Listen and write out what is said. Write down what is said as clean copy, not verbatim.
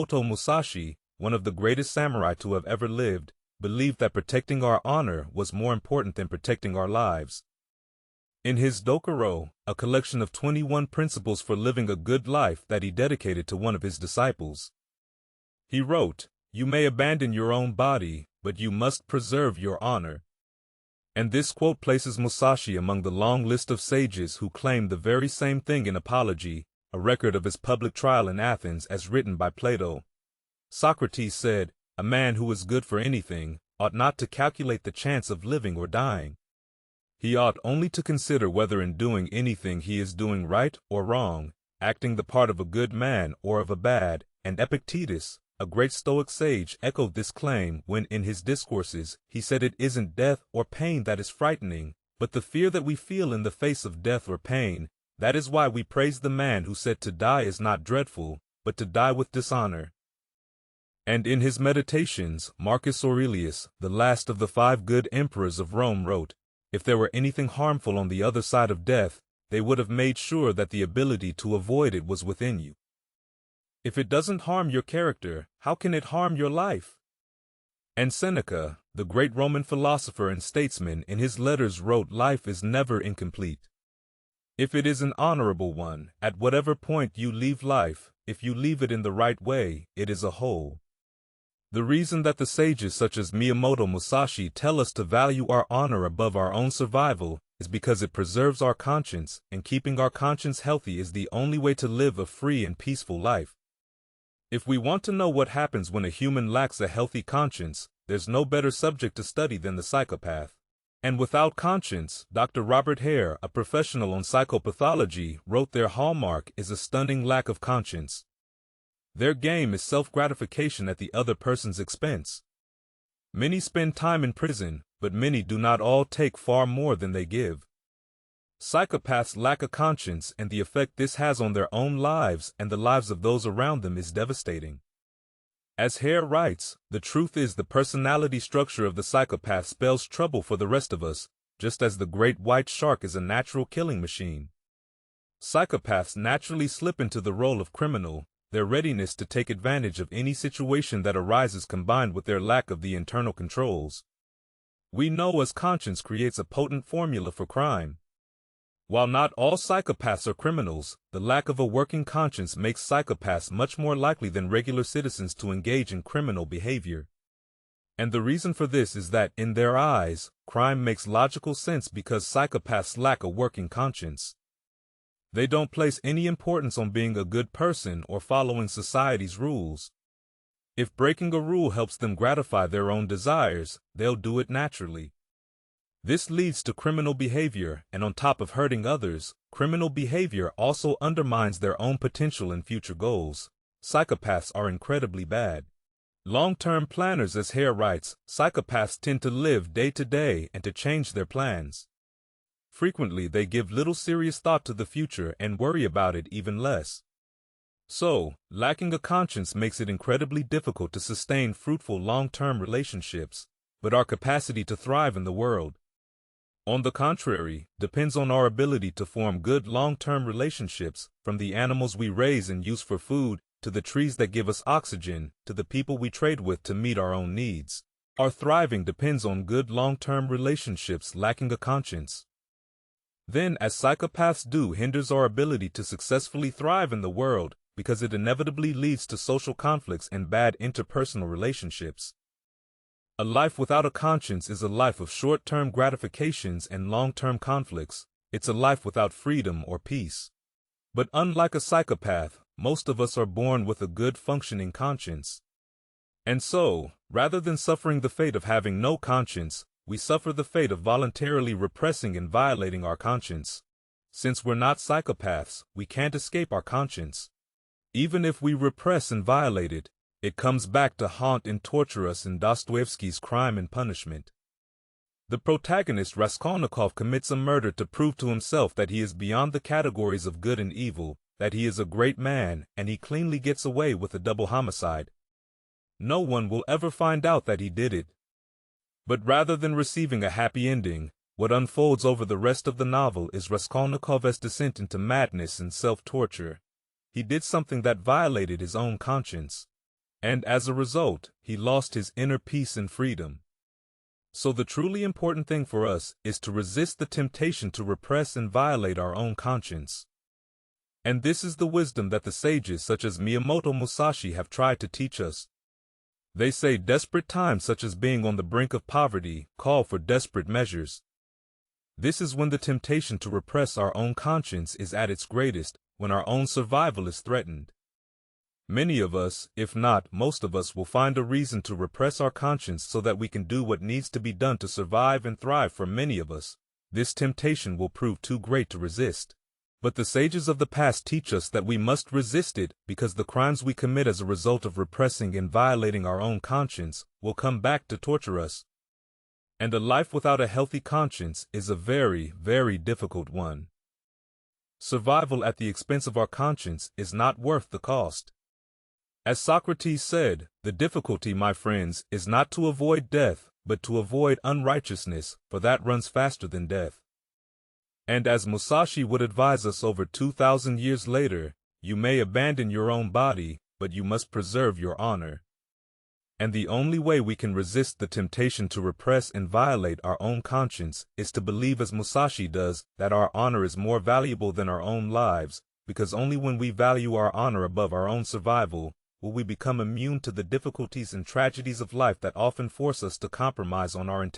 Miyamoto Musashi, one of the greatest samurai to have ever lived, believed that protecting our honor was more important than protecting our lives. In his Dokuro, a collection of 21 principles for living a good life that he dedicated to one of his disciples, he wrote, "You may abandon your own body, but you must preserve your honor." And this quote places Musashi among the long list of sages who claimed the very same thing in Apology, a record of his public trial in Athens as written by Plato. Socrates said, "A man who is good for anything ought not to calculate the chance of living or dying. He ought only to consider whether in doing anything he is doing right or wrong, acting the part of a good man or of a bad," and Epictetus, a great Stoic sage, echoed this claim when in his discourses he said it isn't death or pain that is frightening, but the fear that we feel in the face of death or pain. That is why we praise the man who said to die is not dreadful, but to die with dishonor. And in his Meditations, Marcus Aurelius, the last of the 5 good emperors of Rome, wrote, "If there were anything harmful on the other side of death, they would have made sure that the ability to avoid it was within you. If it doesn't harm your character, how can it harm your life?" And Seneca, the great Roman philosopher and statesman, in his letters wrote, "Life is never incomplete. If it is an honorable one, at whatever point you leave life, if you leave it in the right way, it is a whole." The reason that the sages such as Miyamoto Musashi tell us to value our honor above our own survival is because it preserves our conscience, and keeping our conscience healthy is the only way to live a free and peaceful life. If we want to know what happens when a human lacks a healthy conscience, there's no better subject to study than the psychopath. And without conscience, Dr. Robert Hare, a professional on psychopathology, wrote their hallmark is a stunning lack of conscience. Their game is self-gratification at the other person's expense. Many spend time in prison, but many do not all take far more than they give. Psychopaths lack a conscience, and the effect this has on their own lives and the lives of those around them is devastating. As Hare writes, the truth is the personality structure of the psychopath spells trouble for the rest of us, just as the great white shark is a natural killing machine. Psychopaths naturally slip into the role of criminal, their readiness to take advantage of any situation that arises combined with their lack of the internal controls. We know as conscience creates a potent formula for crime. While not all psychopaths are criminals, the lack of a working conscience makes psychopaths much more likely than regular citizens to engage in criminal behavior. And the reason for this is that, in their eyes, crime makes logical sense because psychopaths lack a working conscience. They don't place any importance on being a good person or following society's rules. If breaking a rule helps them gratify their own desires, they'll do it naturally. This leads to criminal behavior, and on top of hurting others, criminal behavior also undermines their own potential and future goals. Psychopaths are incredibly bad. Long-term planners, as Hare writes, psychopaths tend to live day to day and to change their plans. Frequently, they give little serious thought to the future and worry about it even less. So, lacking a conscience makes it incredibly difficult to sustain fruitful long-term relationships, but our capacity to thrive in the world, on the contrary, depends on our ability to form good long-term relationships, from the animals we raise and use for food, to the trees that give us oxygen, to the people we trade with to meet our own needs. Our thriving depends on good long-term relationships. Lacking a conscience, then, as psychopaths do, hinders our ability to successfully thrive in the world, because it inevitably leads to social conflicts and bad interpersonal relationships. A life without a conscience is a life of short-term gratifications and long-term conflicts. It's a life without freedom or peace. But unlike a psychopath, most of us are born with a good functioning conscience. And so, rather than suffering the fate of having no conscience, we suffer the fate of voluntarily repressing and violating our conscience. Since we're not psychopaths, we can't escape our conscience. Even if we repress and violate it, it comes back to haunt and torture us in Dostoevsky's Crime and Punishment. The protagonist Raskolnikov commits a murder to prove to himself that he is beyond the categories of good and evil, that he is a great man, and he cleanly gets away with a double homicide. No one will ever find out that he did it. But rather than receiving a happy ending, what unfolds over the rest of the novel is Raskolnikov's descent into madness and self-torture. He did something that violated his own conscience. And as a result, he lost his inner peace and freedom. So the truly important thing for us is to resist the temptation to repress and violate our own conscience. And this is the wisdom that the sages such as Miyamoto Musashi have tried to teach us. They say desperate times such as being on the brink of poverty call for desperate measures. This is when the temptation to repress our own conscience is at its greatest, when our own survival is threatened. Many of us, if not most of us, will find a reason to repress our conscience so that we can do what needs to be done to survive and thrive. For many of us, this temptation will prove too great to resist. But the sages of the past teach us that we must resist it because the crimes we commit as a result of repressing and violating our own conscience will come back to torture us. And a life without a healthy conscience is a very, very difficult one. Survival at the expense of our conscience is not worth the cost. As Socrates said, the difficulty, my friends, is not to avoid death, but to avoid unrighteousness, for that runs faster than death. And as Musashi would advise us over 2,000 years later, you may abandon your own body, but you must preserve your honor. And the only way we can resist the temptation to repress and violate our own conscience is to believe, as Musashi does, that our honor is more valuable than our own lives, because only when we value our honor above our own survival will we become immune to the difficulties and tragedies of life that often force us to compromise on our integrity.